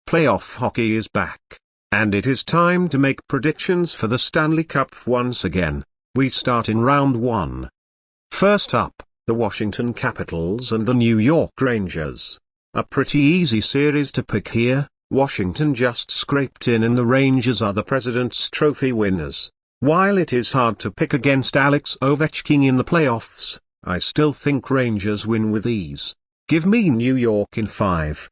playoff hockey is back. And it is time to make predictions for the Stanley Cup once again. We start in round 1. First up, the Washington Capitals and the New York Rangers. A pretty easy series to pick here. Washington just scraped in and the Rangers are the President's Trophy winners. While it is hard to pick against Alex Ovechkin in the playoffs, I still think Rangers win with ease. Give me New York in 5.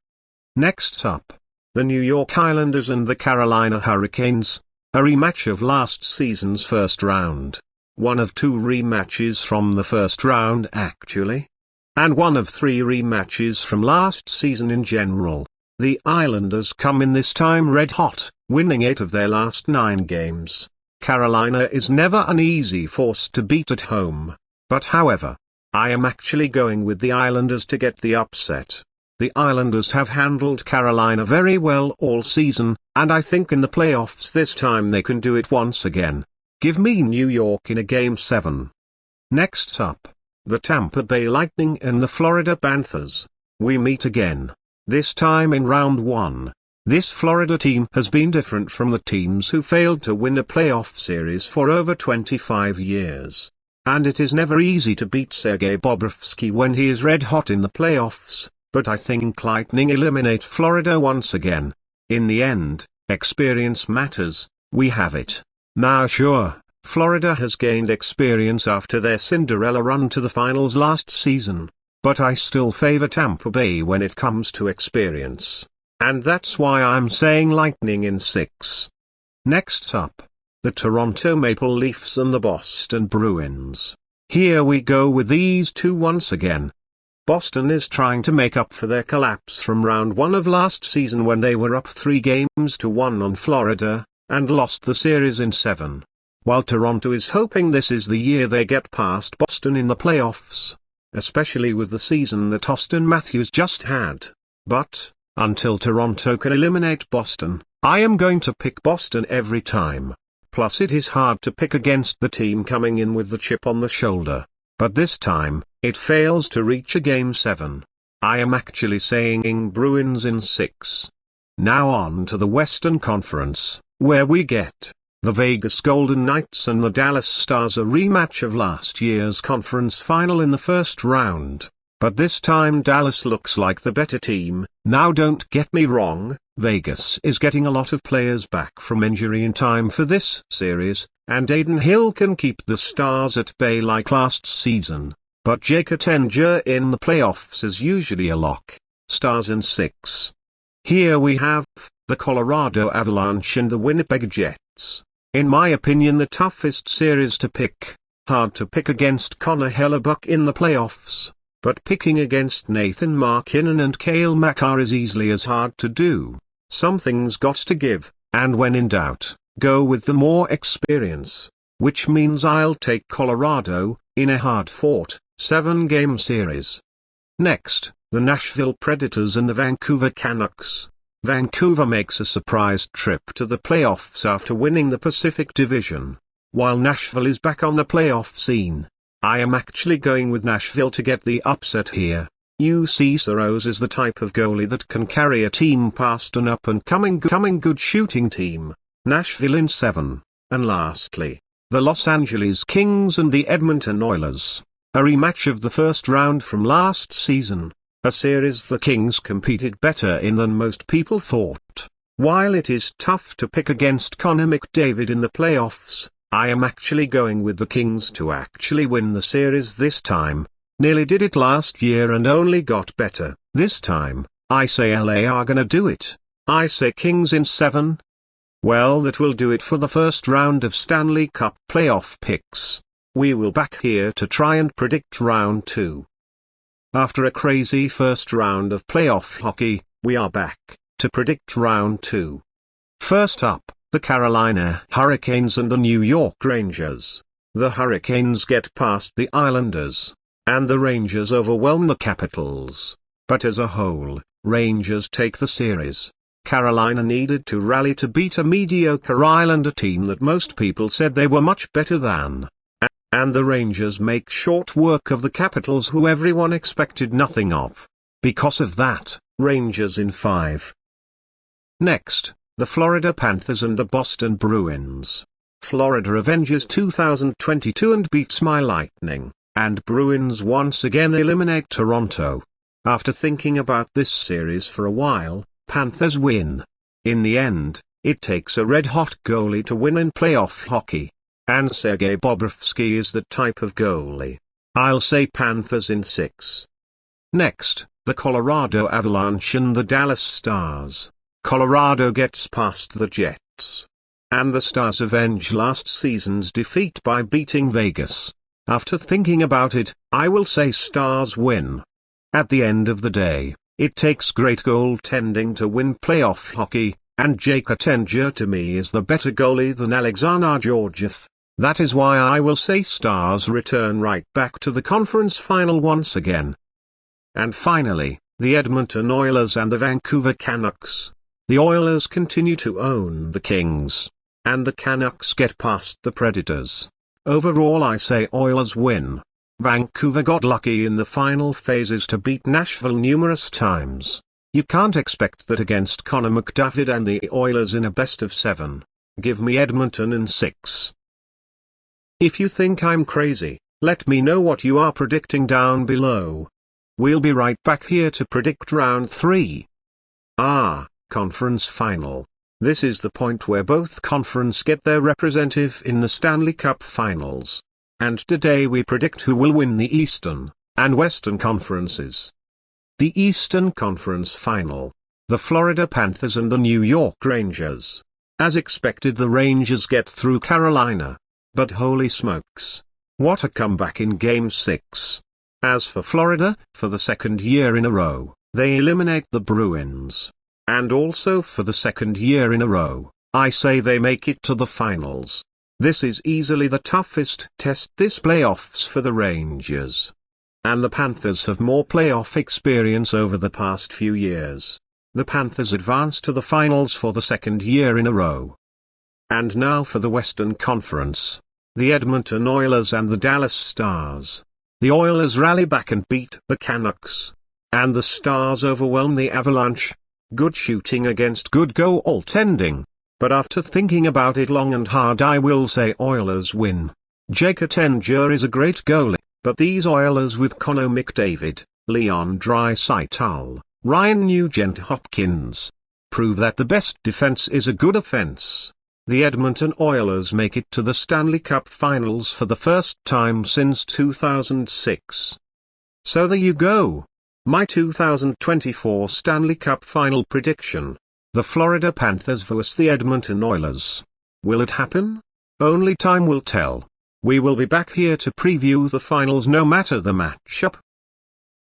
Next up, the New York Islanders and the Carolina Hurricanes. A rematch of last season's first round. One of 2 rematches from the first round actually. And one of 3 rematches from last season in general. The Islanders come in this time red hot, winning 8 of their last 9 games. Carolina is never an easy force to beat at home. But however, I am actually going with the Islanders to get the upset. The Islanders have handled Carolina very well all season, and I think in the playoffs this time they can do it once again. Give me New York in a Game 7. Next up, the Tampa Bay Lightning and the Florida Panthers. We meet again. This time in round 1. This Florida team has been different from the teams who failed to win a playoff series for over 25 years. And it is never easy to beat Sergei Bobrovsky when he is red hot in the playoffs, but I think Lightning eliminate Florida once again. In the end, experience matters. We have it. Now sure, Florida has gained experience after their Cinderella run to the finals last season, but I still favor Tampa Bay when it comes to experience. And that's why I'm saying Lightning in 6. Next up, the Toronto Maple Leafs and the Boston Bruins. Here we go with these 2 once again. Boston is trying to make up for their collapse from round 1 of last season when they were up 3-1 on Florida, and lost the series in 7. While Toronto is hoping this is the year they get past Boston in the playoffs, especially with the season that Auston Matthews just had. But, until Toronto can eliminate Boston, I am going to pick Boston every time. Plus it is hard to pick against the team coming in with the chip on the shoulder. But this time, it fails to reach a Game 7. I am actually saying Bruins in 6. Now on to the Western Conference, where we get the Vegas Golden Knights and the Dallas Stars, a rematch of last year's conference final in the first round. But this time Dallas looks like the better team. Now don't get me wrong, Vegas is getting a lot of players back from injury in time for this series, and Aiden Hill can keep the Stars at bay like last season. But Jake Ottinger in the playoffs is usually a lock. Stars in 6. Here we have the Colorado Avalanche and the Winnipeg Jets. In my opinion the toughest series to pick. Hard to pick against Connor Hellebuck in the playoffs. But picking against Nathan MacKinnon and Cale Makar is easily as hard to do. Something's got to give, and when in doubt, go with the more experience. Which means I'll take Colorado, in a hard-fought, 7-game series. Next, the Nashville Predators and the Vancouver Canucks. Vancouver makes a surprise trip to the playoffs after winning the Pacific Division. While Nashville is back on the playoff scene, I am actually going with Nashville to get the upset here. UC Soros is the type of goalie that can carry a team past an up-and-coming good shooting team. Nashville in 7. And lastly, the Los Angeles Kings and the Edmonton Oilers. A rematch of the first round from last season. A series the Kings competed better in than most people thought. While it is tough to pick against Connor McDavid in the playoffs, I am actually going with the Kings to actually win the series this time. Nearly did it last year and only got better. This time, I say LA are gonna do it. I say Kings in 7. Well, that will do it for the first round of Stanley Cup playoff picks. We will back here to try and predict round 2. After a crazy first round of playoff hockey, we are back to predict round 2. First up, the Carolina Hurricanes and the New York Rangers. The Hurricanes get past the Islanders, and the Rangers overwhelm the Capitals. But as a whole, Rangers take the series. Carolina needed to rally to beat a mediocre Islander team that most people said they were much better than. And the Rangers make short work of the Capitals, who everyone expected nothing of. Because of that, Rangers in 5. Next, the Florida Panthers and the Boston Bruins. Florida avenges 2022 and beats my Lightning, and Bruins once again eliminate Toronto. After thinking about this series for a while, Panthers win. In the end, it takes a red-hot goalie to win in playoff hockey. And Sergei Bobrovsky is that type of goalie. I'll say Panthers in 6. Next, the Colorado Avalanche and the Dallas Stars. Colorado gets past the Jets. And the Stars avenge last season's defeat by beating Vegas. After thinking about it, I will say Stars win. At the end of the day, it takes great goaltending to win playoff hockey, and Jake Ottinger to me is the better goalie than Alexander Georgiev. That is why I will say Stars return right back to the conference final once again. And finally, the Edmonton Oilers and the Vancouver Canucks. The Oilers continue to own the Kings, and the Canucks get past the Predators. Overall I say Oilers win. Vancouver got lucky in the final phases to beat Nashville numerous times. You can't expect that against Connor McDavid and the Oilers in a best-of-7. Give me Edmonton in 6. If you think I'm crazy, let me know what you are predicting down below. We'll be right back here to predict round 3. Conference final. This is the point where both conferences get their representative in the Stanley Cup Finals. And today we predict who will win the Eastern and Western Conferences. The Eastern Conference Final. The Florida Panthers and the New York Rangers. As expected, the Rangers get through Carolina. But holy smokes. What a comeback in Game 6. As for Florida, for the second year in a row, they eliminate the Bruins. And also for the second year in a row, I say they make it to the finals. This is easily the toughest test this playoffs for the Rangers. And the Panthers have more playoff experience over the past few years. The Panthers advance to the finals for the second year in a row. And now for the Western Conference. The Edmonton Oilers and the Dallas Stars. The Oilers rally back and beat the Canucks. And the Stars overwhelm the Avalanche. Good shooting against good goaltending. But after thinking about it long and hard, I will say Oilers win. Jake Ottinger is a great goalie, but these Oilers with Connor McDavid, Leon Draisaitl, Ryan Nugent-Hopkins, prove that the best defense is a good offense. The Edmonton Oilers make it to the Stanley Cup Finals for the first time since 2006. So there you go. My 2024 Stanley Cup Final prediction. The Florida Panthers vs the Edmonton Oilers. Will it happen? Only time will tell. We will be back here to preview the finals no matter the matchup.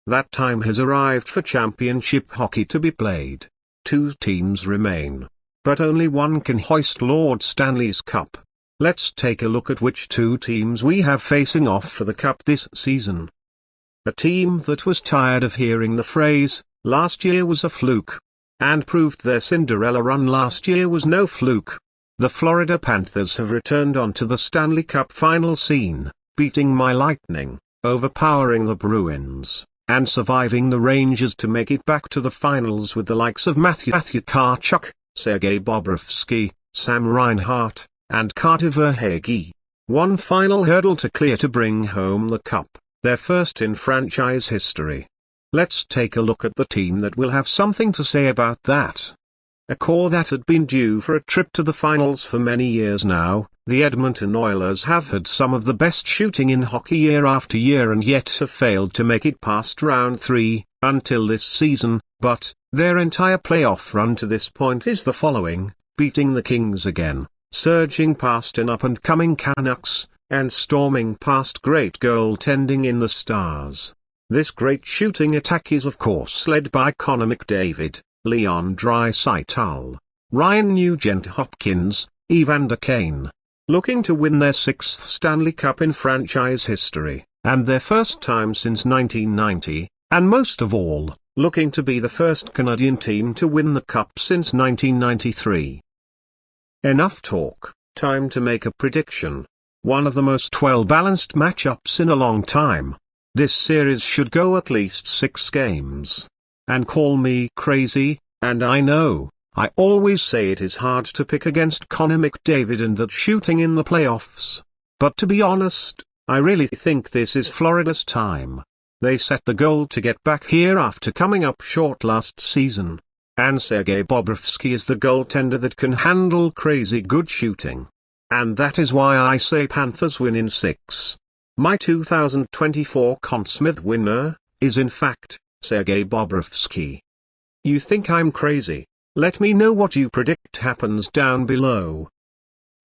That time has arrived for championship hockey to be played. 2 teams remain. But only one can hoist Lord Stanley's Cup. Let's take a look at which 2 teams we have facing off for the Cup this season. A team that was tired of hearing the phrase, "last year was a fluke," and proved their Cinderella run last year was no fluke. The Florida Panthers have returned onto the Stanley Cup final scene, beating my Lightning, overpowering the Bruins, and surviving the Rangers to make it back to the finals with the likes of Matthew Tkachuk, Sergei Bobrovsky, Sam Reinhart, and Carter Verhaeghe. One final hurdle to clear to bring home the cup, their first in franchise history. Let's take a look at the team that will have something to say about that. A core that had been due for a trip to the finals for many years now, the Edmonton Oilers have had some of the best shooting in hockey year after year and yet have failed to make it past round 3, until this season, but their entire playoff run to this point is the following: beating the Kings again, surging past an up-and-coming Canucks, and storming past great goaltending in the Stars. This great shooting attack is of course led by Connor McDavid, Leon Draisaitl, Ryan Nugent-Hopkins, Evander Kane, looking to win their 6th Stanley Cup in franchise history, and their first time since 1990, and most of all, looking to be the first Canadian team to win the Cup since 1993. Enough talk, time to make a prediction. One of the most well-balanced matchups in a long time. This series should go at least 6 games. And call me crazy, and I know, I always say it is hard to pick against Connor McDavid and that shooting in the playoffs. But to be honest, I really think this is Florida's time. They set the goal to get back here after coming up short last season. And Sergei Bobrovsky is the goaltender that can handle crazy good shooting. And that is why I say Panthers win in 6. My 2024 Conn Smythe winner is in fact Sergei Bobrovsky. You think I'm crazy? Let me know what you predict happens down below.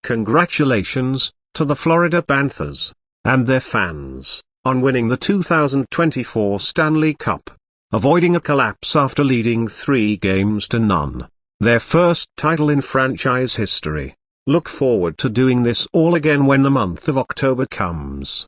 Congratulations to the Florida Panthers and their fans on winning the 2024 Stanley Cup, avoiding a collapse after leading 3-0. Their first title in franchise history. Look forward to doing this all again when the month of October comes.